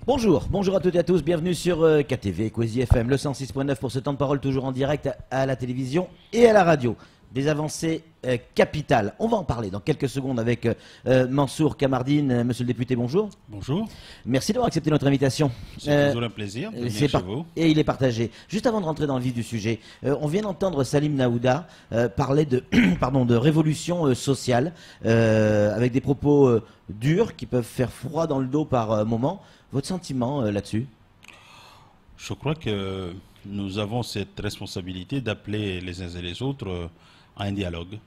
Bonjour, bonjour à toutes et à tous, bienvenue sur KTV, Kwezi FM, le 106.9 pour ce temps de parole toujours en direct à la télévision et à la radio. Des avancées capitales. On va en parler dans quelques secondes avec Mansour Kamardine. Monsieur le député, bonjour. Bonjour. Merci d'avoir accepté notre invitation. C'est toujours un plaisir de venir chez vous. Et il est partagé. Juste avant de rentrer dans le vif du sujet, on vient d'entendre Salim Naouda parler de, de révolution sociale avec des propos durs qui peuvent faire froid dans le dos par moment. Votre sentiment là-dessus? Je crois que nous avons cette responsabilité d'appeler les uns et les autres à un dialogue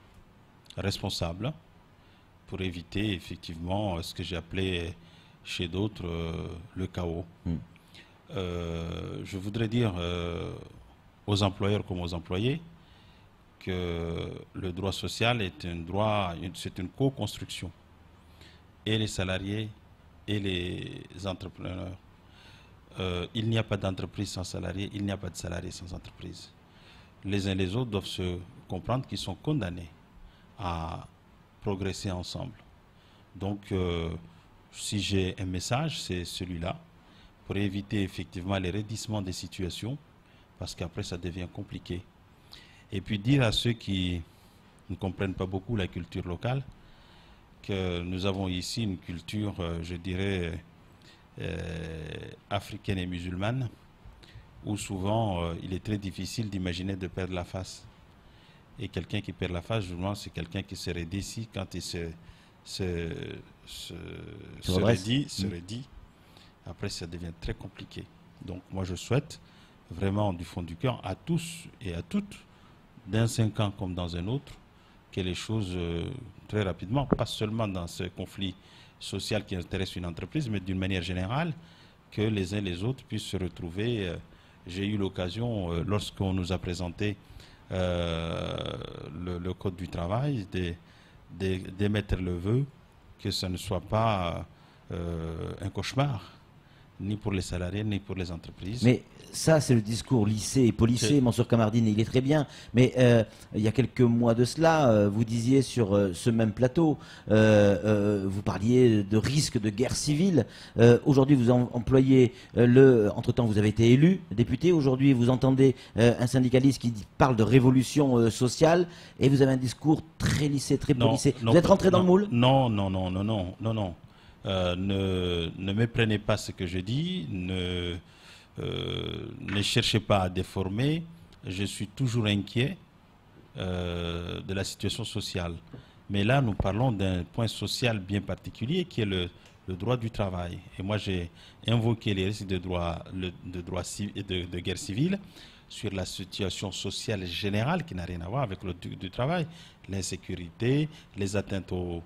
responsable pour éviter effectivement ce que j'ai appelé chez d'autres le chaos. Je voudrais dire aux employeurs comme aux employés que le droit social est un droit, c'est une co-construction. Et les salariés et les entrepreneurs. Il n'y a pas d'entreprise sans salariés, il n'y a pas de salariés sans entreprise. Les uns et les autres doivent se comprendre qu'ils sont condamnés à progresser ensemble. Donc, si j'ai un message, c'est celui-là, pour éviter effectivement les raidissements des situations, parce qu'après ça devient compliqué. Et puis dire à ceux qui ne comprennent pas beaucoup la culture locale, que nous avons ici une culture, je dirais, africaine et musulmane, où souvent il est très difficile d'imaginer de perdre la face. Et quelqu'un qui perd la face, je pense, c'est quelqu'un qui serait décis quand il se redit. Après, ça devient très compliqué. Donc, moi, je souhaite vraiment du fond du cœur à tous et à toutes, dans 5 ans comme dans un autre, que les choses, très rapidement, pas seulement dans ce conflit social qui intéresse une entreprise, mais d'une manière générale, que les uns et les autres puissent se retrouver. J'ai eu l'occasion, lorsqu'on nous a présenté le Code du travail, d'émettre le vœu que ce ne soit pas un cauchemar, ni pour les salariés, ni pour les entreprises. Mais ça, c'est le discours lycée et policé, Mansour Kamardine, il est très bien. Mais il y a quelques mois de cela, vous disiez sur ce même plateau, vous parliez de risque de guerre civile. Aujourd'hui, vous employez entre-temps, vous avez été élu, député. Aujourd'hui, vous entendez un syndicaliste qui parle de révolution sociale et vous avez un discours très lycée, très policé. Vous êtes rentré dans le moule? Non. Ne méprenez pas ce que je dis, ne cherchez pas à déformer. Je suis toujours inquiet de la situation sociale. Mais là, nous parlons d'un point social bien particulier qui est le droit du travail. Et moi, j'ai invoqué les risques de guerre civile sur la situation sociale générale qui n'a rien à voir avec le droit du travail. L'insécurité, les atteintes aux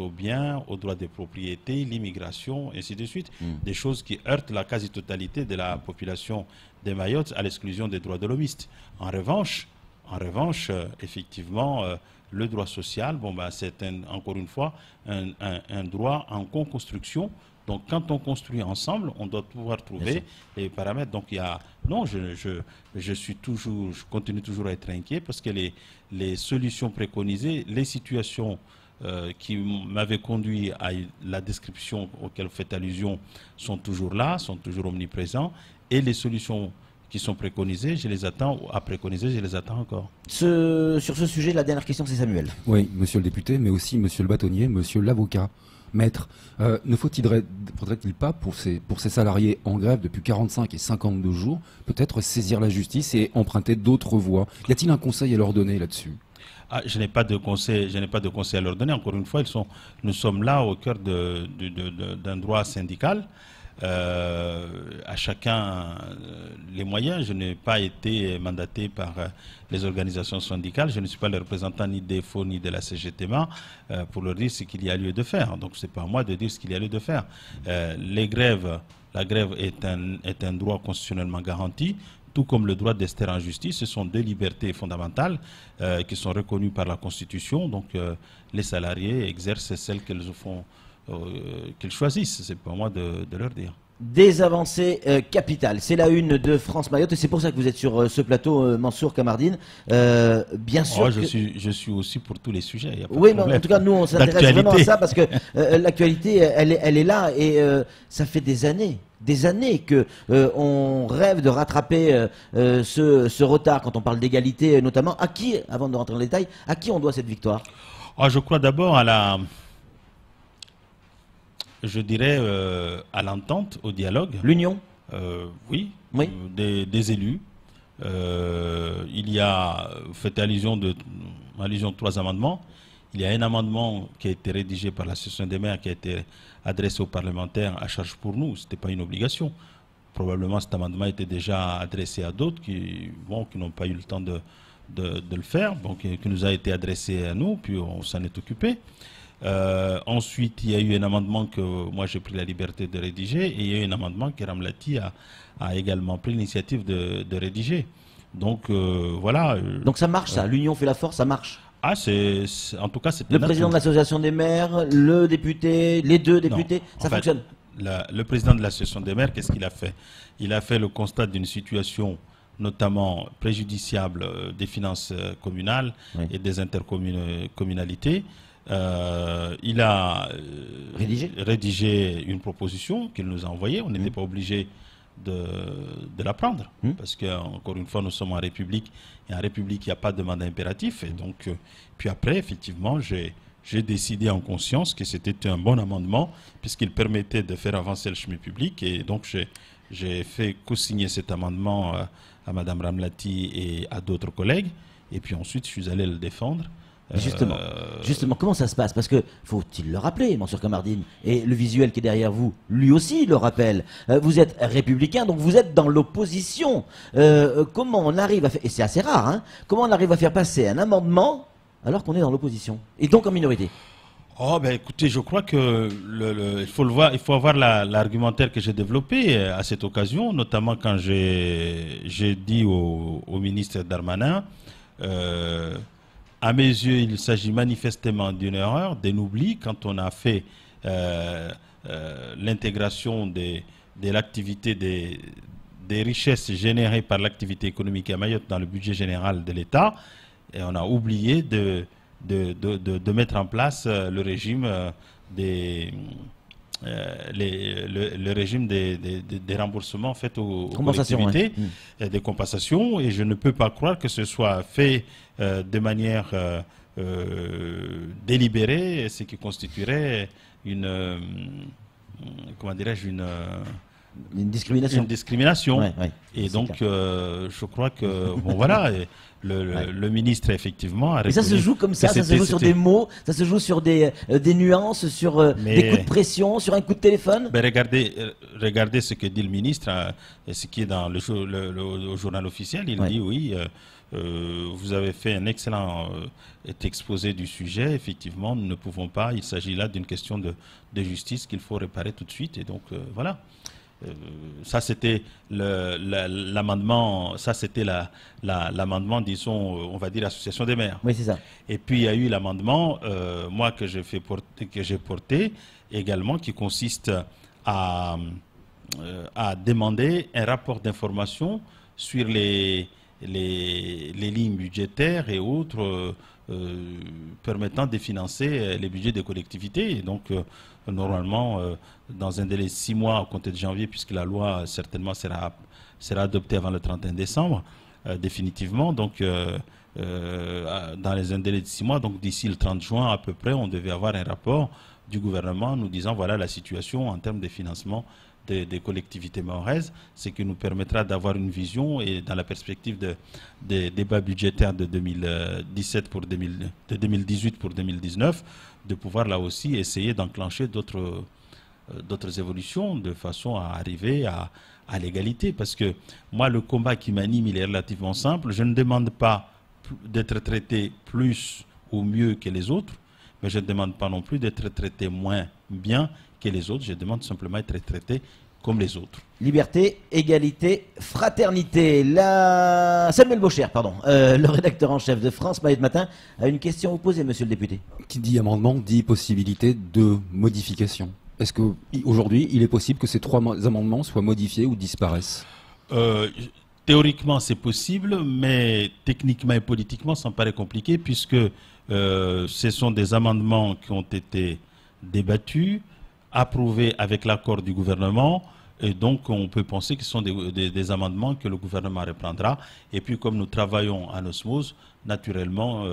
biens, aux droits de propriété, l'immigration, et ainsi de suite. Des choses qui heurtent la quasi-totalité de la population de Mayotte à l'exclusion des droits de l'homiste. En revanche, effectivement, le droit social, c'est encore une fois un droit en co-construction. Donc, quand on construit ensemble, on doit pouvoir trouver les paramètres. Donc, je continue toujours à être inquiet parce que les solutions préconisées, les situations qui m'avaient conduit à la description auquel vous faites allusion sont toujours là, sont toujours omniprésents. Et les solutions qui sont préconisées, je les attends, à préconiser, je les attends encore. Sur ce sujet, la dernière question, c'est Samuel. Oui, monsieur le député, mais aussi monsieur le bâtonnier, monsieur l'avocat. Maître, ne faudrait-il pas, pour ces salariés en grève depuis 45 et 52 jours, peut-être saisir la justice et emprunter d'autres voies? Y a-t-il un conseil à leur donner là-dessus? Je n'ai pas de conseil à leur donner. Encore une fois, nous sommes là au cœur d'un droit syndical. À chacun les moyens. Je n'ai pas été mandaté par les organisations syndicales. Je ne suis pas le représentant ni des FO ni de la CGTMA pour leur dire ce qu'il y a lieu de faire. Donc ce n'est pas à moi de dire ce qu'il y a lieu de faire. La grève est un droit constitutionnellement garanti, tout comme le droit d'ester en justice. Ce sont deux libertés fondamentales qui sont reconnues par la Constitution. Donc les salariés exercent celles qu'ils choisissent. C'est pas à moi de leur dire. des avancées capitales. C'est la une de France Mayotte et c'est pour ça que vous êtes sur ce plateau, Mansour Kamardine. Bien sûr. Je suis aussi pour tous les sujets. Y a pas oui, de mais problème. en tout cas, nous, on s'intéresse vraiment à ça parce que l'actualité, elle est là et ça fait des années que on rêve de rattraper ce retard quand on parle d'égalité, notamment. À qui, avant de rentrer dans les détails, à qui on doit cette victoire? Je crois d'abord je dirais à l'entente, au dialogue. L'union? Oui, Oui. Des élus. Il y a, vous faites allusion à 3 amendements. Il y a un amendement qui a été rédigé par l'Association des maires qui a été adressé aux parlementaires à charge pour nous. Ce n'était pas une obligation. Probablement cet amendement était déjà adressé à d'autres qui n'ont pas eu le temps de le faire, qui nous a été adressé à nous, puis on s'en est occupé. Ensuite, il y a eu un amendement que moi j'ai pris la liberté de rédiger et il y a eu un amendement que Ramlati a également pris l'initiative de rédiger. Donc voilà. Donc ça marche, ça. L'union fait la force, ça marche. En tout cas, c'est le président de l'association des maires, le député, les deux députés, ça fonctionne. Le président de l'association des maires, qu'est-ce qu'il a fait? Il a fait le constat d'une situation notamment préjudiciable des finances communales et des intercommunalités. Il a rédigé une proposition qu'il nous a envoyée. On n'était pas obligé de la prendre parce qu'encore une fois, nous sommes en République et en République, il n'y a pas de mandat impératif. Et donc, puis après, effectivement, j'ai décidé en conscience que c'était un bon amendement puisqu'il permettait de faire avancer le chemin public. Et donc, j'ai fait co-signer cet amendement à Mme Ramlati et à d'autres collègues. Et puis ensuite, je suis allé le défendre. Justement, comment ça se passe? Parce que, faut-il le rappeler, Mansour Kamardine, et le visuel qui est derrière vous, lui aussi le rappelle. Vous êtes républicain, donc vous êtes dans l'opposition. Comment on arrive à faire, et c'est assez rare, hein, comment on arrive à faire passer un amendement alors qu'on est dans l'opposition, et donc en minorité? Écoutez, je crois que il faut avoir l'argumentaire que j'ai développé à cette occasion, notamment quand j'ai dit au ministre Darmanin, à mes yeux, il s'agit manifestement d'une erreur, d'un oubli quand on a fait l'intégration de l'activité des richesses générées par l'activité économique à Mayotte dans le budget général de l'État, et on a oublié de mettre en place le régime le régime des remboursements faits aux collectivités, des compensations, et je ne peux pas croire que ce soit fait de manière délibérée, ce qui constituerait comment dirais-je, une discrimination. Une discrimination. Et donc, je crois que, voilà, le ministre, effectivement, a répondu. Et ça se joue comme ça se joue sur des mots, ça se joue sur des nuances, sur des coups de pression, sur un coup de téléphone. Regardez ce que dit le ministre, et ce qui est dans au journal officiel. Il dit, oui, vous avez fait un excellent exposé du sujet. Effectivement, nous ne pouvons pas. Il s'agit là d'une question de justice qu'il faut réparer tout de suite. Et donc, voilà. Ça c'était l'amendement, l'amendement, disons, on va dire association des maires. Oui, c'est ça. Et puis il y a eu l'amendement, moi que j'ai porté également, qui consiste à demander un rapport d'information sur les lignes budgétaires et autres permettant de financer les budgets des collectivités. Et donc, normalement, dans un délai de 6 mois, à compter de janvier, puisque la loi, certainement, sera adoptée avant le 31 décembre, définitivement. Donc, dans un délai de 6 mois, donc d'ici le 30 juin à peu près, on devait avoir un rapport du gouvernement nous disant, voilà la situation en termes de financement des collectivités mahoraises, ce qui nous permettra d'avoir une vision et dans la perspective des débats budgétaires de 2018 pour 2019, de pouvoir là aussi essayer d'enclencher d'autres évolutions de façon à arriver à l'égalité. Parce que moi, le combat qui m'anime, il est relativement simple. Je ne demande pas d'être traité plus ou mieux que les autres, mais je ne demande pas non plus d'être traité moins bien que les autres. Je demande simplement d'être traité comme les autres. Liberté, égalité, fraternité. Samuel Baucher, le rédacteur en chef de France Mayotte Matin, a une question à vous poser, monsieur le député. Qui dit amendement dit possibilité de modification. Est-ce qu'aujourd'hui, il est possible que ces 3 amendements soient modifiés ou disparaissent? Théoriquement, c'est possible, mais techniquement et politiquement, ça me paraît compliqué, puisque ce sont des amendements qui ont été débattus, approuvés avec l'accord du gouvernement, et donc on peut penser que ce sont des amendements que le gouvernement reprendra. Et puis, comme nous travaillons en osmose, naturellement,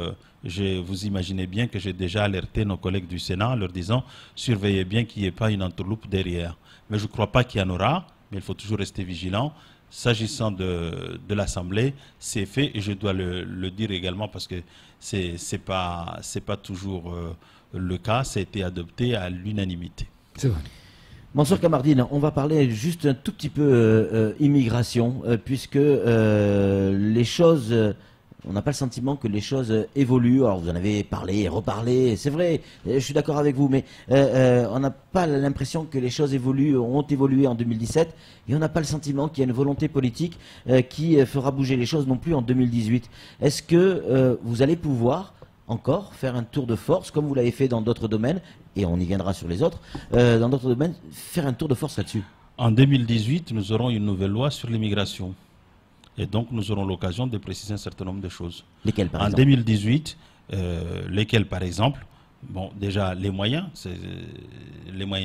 vous imaginez bien que j'ai déjà alerté nos collègues du Sénat en leur disant « surveillez bien qu'il n'y ait pas une entourloupe derrière ». Mais je ne crois pas qu'il y en aura, mais il faut toujours rester vigilant. S'agissant de l'Assemblée, c'est fait, et je dois le dire également parce que c'est pas toujours le cas, ça a été adopté à l'unanimité. C'est vrai. Mansour Kamardine, on va parler juste un tout petit peu immigration, puisque les choses, on n'a pas le sentiment que les choses évoluent. Alors vous en avez parlé et reparlé, c'est vrai, je suis d'accord avec vous, mais on n'a pas l'impression que les choses ont évolué en 2017, et on n'a pas le sentiment qu'il y a une volonté politique qui fera bouger les choses non plus en 2018. Est-ce que vous allez pouvoir encore faire un tour de force, comme vous l'avez fait dans d'autres domaines, et on y viendra sur les autres, dans d'autres domaines, faire un tour de force là-dessus? En 2018, nous aurons une nouvelle loi sur l'immigration. Et donc, nous aurons l'occasion de préciser un certain nombre de choses. Lesquelles, par exemple? En 2018, lesquelles, par exemple? Bon, déjà, les moyens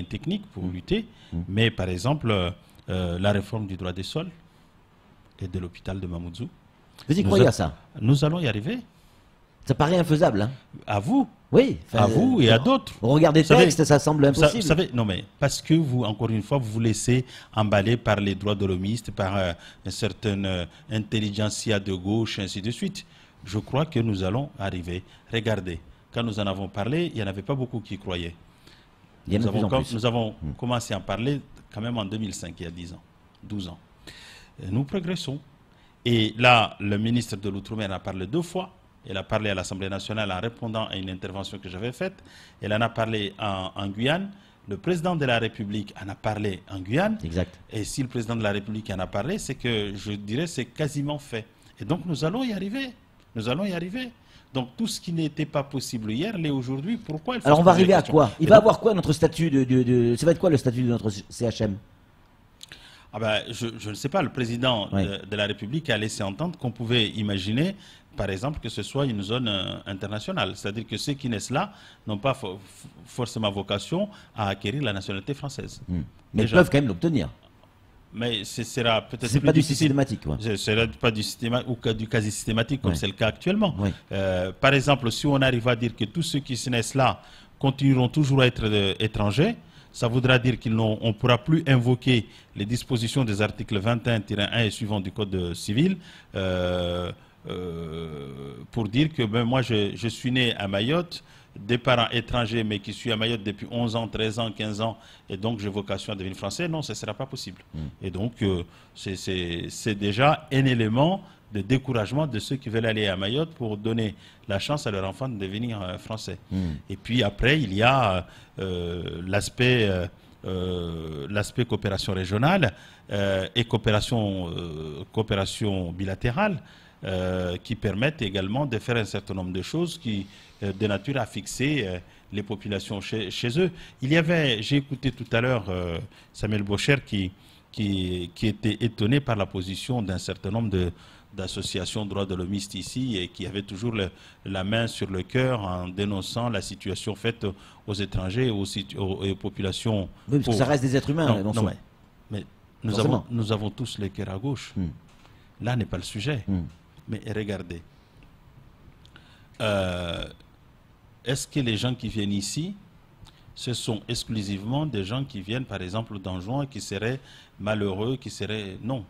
techniques pour lutter, mais par exemple, la réforme du droit des sols et de l'hôpital de Mamoudzou. Vous y croyez à ça? Nous allons y arriver. Ça paraît infaisable, hein? À vous. Oui. À vous et à d'autres. Au regard des textes, ça semble impossible. Vous savez, non mais, parce que vous, encore une fois, vous vous laissez emballer par les droits de l'homiste, par une certaine intelligentsia de gauche, ainsi de suite. Je crois que nous allons arriver. Regardez, quand nous en avons parlé, il n'y en avait pas beaucoup qui y croyaient. Nous avons commencé à en parler quand même en 2005, il y a 10 ans, 12 ans. Et nous progressons. Et là, le ministre de l'Outre-mer a parlé 2 fois. Elle a parlé à l'Assemblée nationale en répondant à une intervention que j'avais faite. Elle en a parlé en Guyane. Le président de la République en a parlé en Guyane. Exact. Et si le président de la République en a parlé, c'est que, je dirais, c'est quasiment fait. Et donc, nous allons y arriver. Nous allons y arriver. Donc, tout ce qui n'était pas possible hier l'est aujourd'hui. Pourquoi il faut... Alors, on va arriver à quoi? Il va avoir quoi notre statut ça va être quoi le statut de notre CHM? Ah ben, je ne sais pas. Le président de la République a laissé entendre qu'on pouvait imaginer, par exemple, que ce soit une zone internationale. C'est-à-dire que ceux qui naissent là n'ont pas forcément vocation à acquérir la nationalité française. Mais ils peuvent quand même l'obtenir. Mais ce sera peut-être c'est plus pas difficile. Du systématique. Ce ne sera pas du systématique ou du quasi systématique comme c'est le cas actuellement. Oui. Par exemple, si on arrive à dire que tous ceux qui se naissent là continueront toujours à être étrangers, ça voudra dire qu'on ne pourra plus invoquer les dispositions des articles 21-1 et suivants du Code civil pour dire que moi je suis né à Mayotte, des parents étrangers mais qui suis à Mayotte depuis 11 ans, 13 ans, 15 ans et donc j'ai vocation à devenir français. Non, ce ne sera pas possible. Et donc c'est déjà un élément de découragement de ceux qui veulent aller à Mayotte pour donner la chance à leur enfant de devenir français. Et puis après, il y a l'aspect coopération régionale et coopération bilatérale qui permettent également de faire un certain nombre de choses qui de nature à fixer les populations chez eux. J'ai écouté tout à l'heure Samuel Bocher qui était étonné par la position d'un certain nombre d'associations droits de l'homiste ici et qui avait toujours la main sur le cœur en dénonçant la situation faite aux étrangers et aux populations. Oui, parce que ça reste des êtres humains. Mais nous avons tous le cœur à gauche. Là n'est pas le sujet. Mais regardez, est-ce que les gens qui viennent ici, ce sont exclusivement des gens qui viennent par exemple d'Anjouan, qui seraient malheureux, Non.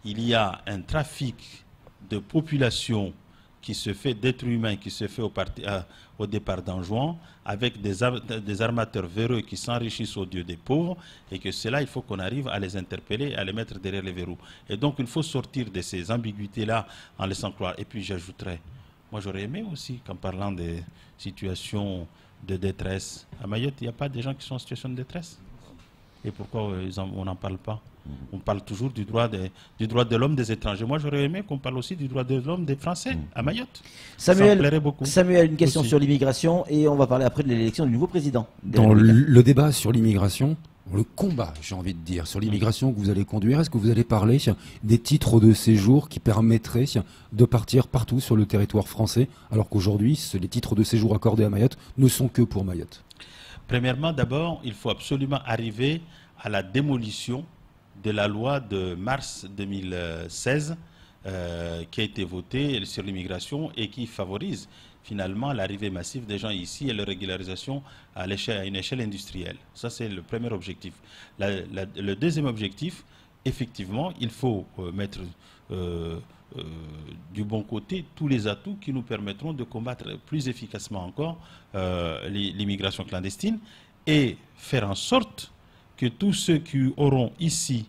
Il y a un trafic de population qui se fait d'êtres humains, qui se fait au départ d'Anjouan, avec des armateurs véreux qui s'enrichissent au Dieu des pauvres, et que cela, il faut qu'on arrive à les interpeller, à les mettre derrière les verrous. Et donc, il faut sortir de ces ambiguïtés-là en laissant croire. Et puis, j'ajouterais, moi j'aurais aimé aussi qu'en parlant des situations de détresse, à Mayotte, il n'y a pas des gens qui sont en situation de détresse. Et pourquoi on n'en parle pas? On parle toujours du droit de l'homme des étrangers. Moi, j'aurais aimé qu'on parle aussi du droit de l'homme des Français à Mayotte. Ça me plairait beaucoup. Samuel, une question sur l'immigration et on va parler après de l'élection du nouveau président. Dans le débat sur l'immigration, le combat, j'ai envie de dire, sur l'immigration que vous allez conduire, est-ce que vous allez parler des titres de séjour qui permettraient de partir partout sur le territoire français, alors qu'aujourd'hui, les titres de séjour accordés à Mayotte ne sont que pour Mayotte? Premièrement, d'abord, il faut absolument arriver à la démolition de la loi de mars 2016 qui a été votée sur l'immigration et qui favorise finalement l'arrivée massive des gens ici et leur régularisation à une échelle industrielle. Ça, c'est le premier objectif. Le deuxième objectif, effectivement, il faut mettre du bon côté tous les atouts qui nous permettront de combattre plus efficacement encore l'immigration clandestine et faire en sorte que tous ceux qui auront ici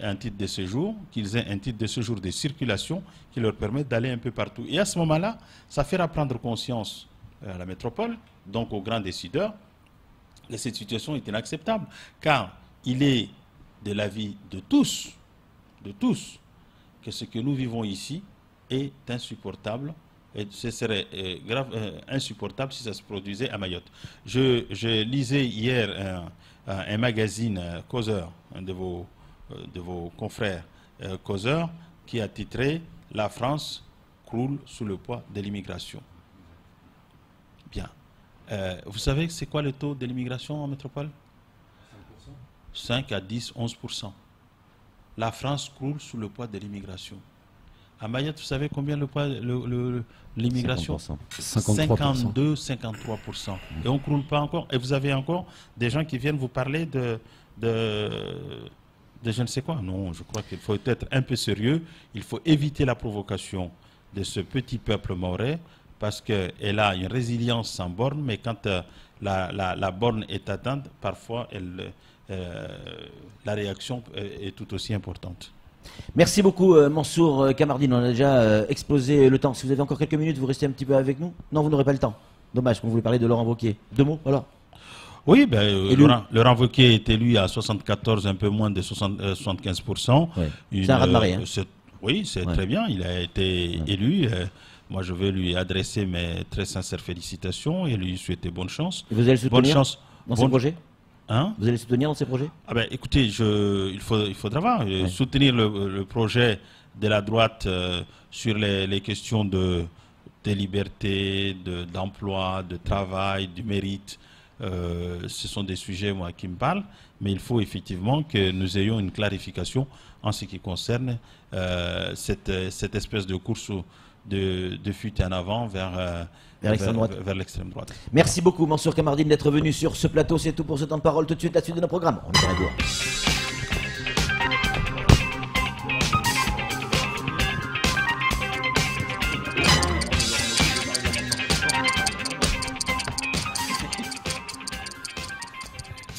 un titre de séjour, qu'ils aient un titre de séjour de circulation qui leur permette d'aller un peu partout. Et à ce moment-là, ça fera prendre conscience à la métropole, donc aux grands décideurs, que cette situation est inacceptable. Car il est de l'avis de tous, que ce que nous vivons ici est insupportable. Et ce serait insupportable si ça se produisait à Mayotte. Je lisais hier un magazine causeur, un de vos confrères causeurs, qui a titré « La France croule sous le poids de l'immigration ». Bien. Vous savez c'est quoi le taux de l'immigration en métropole? 5 à 10, 11%. La France croule sous le poids de l'immigration. À Mayotte, vous savez combien l'immigration? 52, 53%. Et on ne croule pas encore. Et vous avez encore des gens qui viennent vous parler de je ne sais quoi. Non, je crois qu'il faut être un peu sérieux. Il faut éviter la provocation de ce petit peuple mahorais parce qu'elle a une résilience sans borne, mais quand la borne est atteinte, parfois la réaction est tout aussi importante. Merci beaucoup Mansour Kamardine, on a déjà explosé le temps. Si vous avez encore quelques minutes, vous restez un petit peu avec nous? Non, vous n'aurez pas le temps. Dommage, qu'on voulait parler de Laurent Wauquiez. Deux mots, voilà. Oui, Laurent Wauquiez est élu à 74, un peu moins de 75%. Ouais. C'est un raz-de-marée. Oui, c'est très bien, il a été élu. Moi, je vais lui adresser mes très sincères félicitations et lui souhaiter bonne chance. Et vous allez le soutenir dans ses projets? Hein? Vous allez soutenir dans ces projets? Écoutez, il faudra voir. Soutenir le projet de la droite sur les questions de liberté, d'emploi, de travail, du mérite. Ce sont des sujets, moi, qui me parlent. Mais il faut effectivement que nous ayons une clarification en ce qui concerne cette espèce de course de fuite en avant vers l'extrême droite. Merci beaucoup Mansour Kamardine d'être venu sur ce plateau. C'est tout pour ce temps de parole. Tout de suite, la suite de nos programmes. On est à